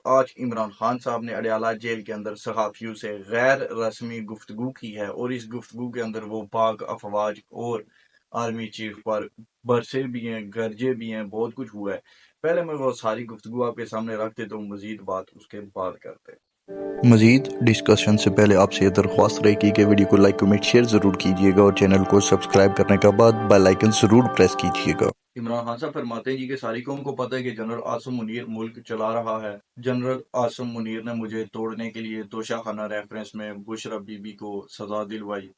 آج عمران خان صاحب نے اڈیالہ جیل کے اندر صحافیوں سے غیر رسمی گفتگو کی ہے، اور اس گفتگو کے اندر وہ پاک افواج اور آرمی چیف پر برسے بھی ہیں، گرجے بھی ہیں، بہت کچھ ہوا ہے۔ پہلے میں وہ ساری گفتگو آپ کے سامنے رکھتے تو مزید بات اس کے بعد کرتے۔ مزید ڈسکشن سے پہلے آپ سے یہ درخواست رہے گی کہ ویڈیو کو لائک کمنٹ شیئر ضرور کیجیے گا، اور چینل کو سبسکرائب کرنے کے بعد بیل آئیکن ضرور پریس کیجیے گا۔ عمران خان صاحب فرماتے ہیں جی کہ ساری قوم کو پتہ ہے کہ جنرل عاصم منیر ملک چلا رہا ہے۔ جنرل عاصم منیر نے مجھے توڑنے کے لیے توشہ خانہ ریفرنس میں بشرا بی بی کو سزا دلوائی۔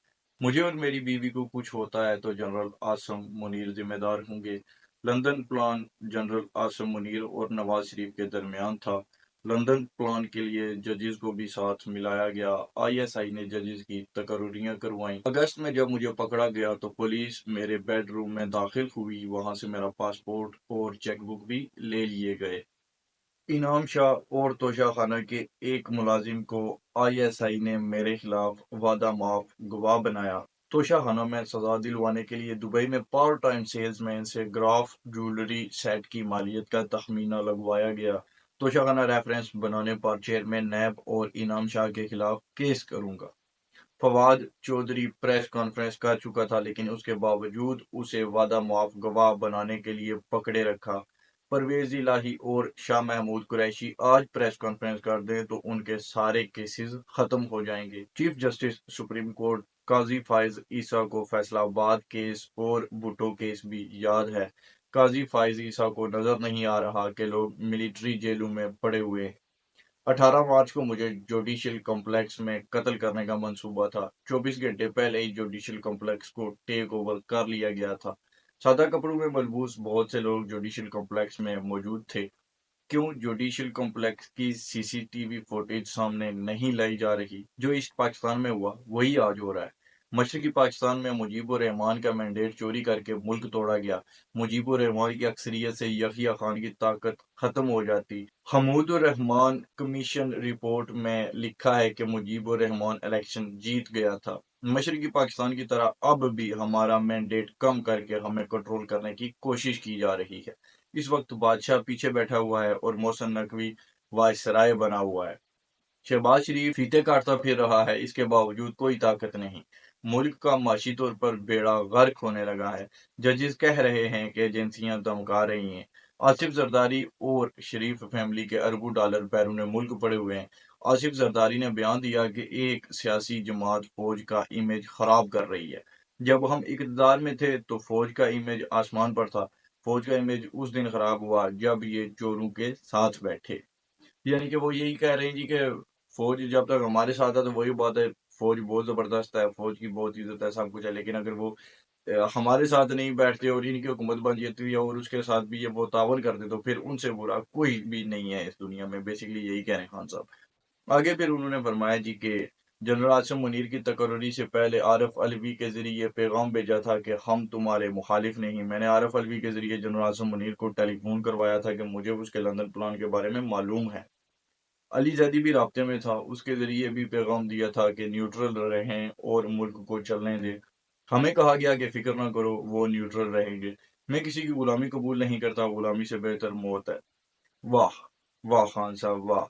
مجھے اور میری بیوی کو کچھ ہوتا ہے تو جنرل عاصم منیر ذمہ دار ہوں گے۔ London plan general Asim Munir اور نواز شریف کے درمیان تھا۔ لندن پلان کے لیے ججز کو بھی ساتھ ملایا گیا۔ آئی ایس آئی نے ججز کی تقرریاں کروائیں۔ اگست میں جب مجھے پکڑا گیا تو پولیس میرے بیڈ روم میں داخل ہوئی، وہاں سے میرا پاسپورٹ اور چیک بک بھی لے لیے گئے۔ انعام شاہ اور توشہ خانہ کے ایک ملازم کو آئی ایس آئی نے میرے خلاف وعدہ معاف گواہ بنایا۔ توشہ خانہ میں سزا دلوانے کے لیے دبئی میں پارٹ ٹائم سیلز مین سے گراف جیولری سیٹ کی مالیت کا تخمینہ لگوایا گیا۔ توشہ خانہ ریفرنس بنانے پر چیئرمین نیب اور انعام شاہ کے خلاف کیس کروں گا۔ فواد چودھری پریس کانفرنس کر چکا تھا، لیکن اس کے باوجود اسے وعدہ معاف گواہ بنانے کے لیے پکڑے رکھا۔ پرویز الہی اور شاہ محمود قریشی آج پریس کانفرنس کر دیں تو ان کے سارے کیسز ختم ہو جائیں گے۔ چیف جسٹس سپریم کورٹ قاضی فائز عیسیٰ کو فیصلہ آباد کیس اور بھٹو کیس بھی یاد ہے۔ قاضی فائز عیسیٰ کو نظر نہیں آ رہا کہ لوگ ملٹری جیلوں میں پڑے ہوئے۔ 18 مارچ کو مجھے جوڈیشل کمپلیکس میں قتل کرنے کا منصوبہ تھا۔ 24 گھنٹے پہلے ہی جوڈیشل کمپلیکس کو ٹیک اوور کر لیا گیا تھا۔ سادہ کپڑوں میں ملبوس بہت سے لوگ جوڈیشل کمپلیکس میں موجود تھے۔ کیوں جوڈیشل کمپلیکس کی سی سی ٹی وی فوٹیج سامنے نہیں لائی جا رہی؟ جو ایسٹ پاکستان میں ہوا وہی آج ہو رہا ہے۔ مشرقی پاکستان میں مجیب الرحمان کا مینڈیٹ چوری کر کے ملک توڑا گیا۔ مجیب الرحمان کی اکثریت سے یحییٰ خان کی طاقت ختم ہو جاتی۔ حمود الرحمان کمیشن رپورٹ میں لکھا ہے کہ مجیب الرحمان الیکشن جیت گیا تھا۔ مشرقی پاکستان کی طرح اب بھی ہمارا مینڈیٹ کم کر کے ہمیں کنٹرول کرنے کی کوشش کی جا رہی ہے۔ اس وقت بادشاہ پیچھے بیٹھا ہوا ہے اور محسن نقوی وائسرائے بنا ہوا ہے۔ شہباز شریف فیتے کاٹتا پھر رہا ہے، اس کے باوجود کوئی طاقت نہیں۔ ملک کا معاشی طور پر بیڑا غرق ہونے لگا ہے۔ ججز کہہ رہے ہیں کہ ایجنسیاں دھمکا رہی ہیں۔ آصف زرداری اور شریف فیملی کے اربوں ڈالر بیرون ملک پڑے ہوئے ہیں۔ آصف زرداری نے بیان دیا کہ ایک سیاسی جماعت فوج کا امیج خراب کر رہی ہے۔ جب ہم اقتدار میں تھے تو فوج کا امیج آسمان پر تھا۔ فوج کا امیج اس دن خراب ہوا جب یہ چوروں کے ساتھ بیٹھے۔ یعنی کہ وہ یہی کہہ رہے ہیں جی کہ فوج جب تک ہمارے ساتھ ہے تو وہی بات ہے، فوج بہت زبردست ہے، فوج کی بہت عزت ہے، سب کچھ ہے، لیکن اگر وہ ہمارے ساتھ نہیں بیٹھتے اور ان کی حکومت بن جاتی ہے اور اس کے ساتھ بھی یہ وہ تعاون کرتے تو پھر ان سے برا کوئی بھی نہیں ہے اس دنیا میں۔ بیسیکلی یہی کہہ رہے ہیں خان صاحب۔ آگے پھر انہوں نے فرمایا جی کہ جنرل عاصم منیر کی تقرری سے پہلے عارف علوی کے ذریعے پیغام بھیجا تھا کہ ہم تمہارے مخالف نہیں۔ میں نے عارف علوی کے ذریعے جنرل عاصم منیر کو ٹیلی فون کروایا تھا کہ مجھے اس کے لندن پلان کے بارے میں معلوم ہے۔ علی زیدی بھی رابطے میں تھا، اس کے ذریعے بھی پیغام دیا تھا کہ نیوٹرل رہیں اور ملک کو چلنے دیں۔ ہمیں کہا گیا کہ فکر نہ کرو، وہ نیوٹرل رہیں گے۔ میں کسی کی غلامی قبول نہیں کرتا، غلامی سے بہتر موت ہے۔ واہ واہ خان صاحب واہ،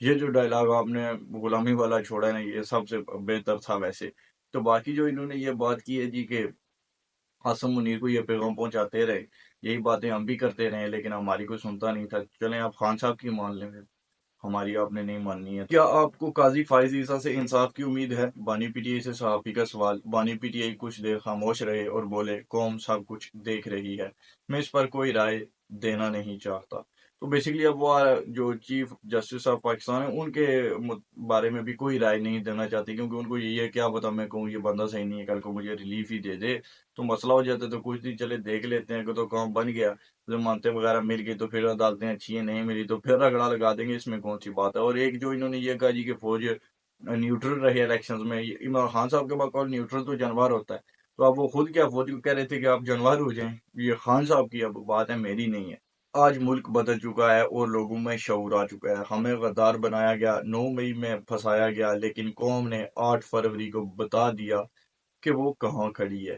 یہ جو ڈائلاگ آپ نے غلامی والا چھوڑا ہے نا، یہ سب سے بہتر تھا ویسے تو۔ باقی جو انہوں نے یہ بات کی ہے جی کہ عاصم منیر کو یہ پیغام پہنچاتے رہے، یہی باتیں ہم بھی کرتے رہے، لیکن ہماری کوئی سنتا نہیں تھا۔ چلیں آپ خان صاحب کی مان لیں، ہماری آپ نے نہیں ماننی ہے۔ کیا آپ کو قاضی فائز عیسیٰ سے انصاف کی امید ہے؟ بانی پی ٹی آئی سے صحافی کا سوال۔ بانی پی ٹی آئی کچھ دیر خاموش رہے اور بولے، قوم سب کچھ دیکھ رہی ہے، میں اس پر کوئی رائے دینا نہیں چاہتا۔ تو بیسیکلی اب وہ جو چیف جسٹس آف پاکستان ہیں ان کے بارے میں بھی کوئی رائے نہیں دینا چاہتے، کیونکہ ان کو یہی ہے کیا پتا میں کہوں یہ بندہ صحیح نہیں ہے، کل کو مجھے ریلیف ہی دے دے تو مسئلہ ہو جاتا ہے، تو کچھ نہیں چلے دیکھ لیتے ہیں کہ تو کام بن گیا، ضمانتیں وغیرہ مل گئی تو پھر عدالتیں اچھی ہیں، نہیں ملی تو پھر رگڑا لگا دیں گے، اس میں کون سی بات ہے۔ اور ایک جو انہوں نے یہ کہا جی کہ فوج نیوٹرل رہے الیکشنز میں، عمران خان صاحب کے بقول نیوٹرل تو جانور ہوتا ہے، تو اب وہ خود کیا فوج کو کہہ رہے تھے کہ آپ جانور ہو جائیں، یہ خان صاحب کی اب بات ہے، میری نہیں ہے۔ آج ملک بدل چکا ہے اور لوگوں میں شعور آ چکا ہے۔ ہمیں غدار بنایا گیا، 9 مئی میں پھنسایا گیا، لیکن قوم نے 8 فروری کو بتا دیا کہ وہ کہاں کھڑی ہے۔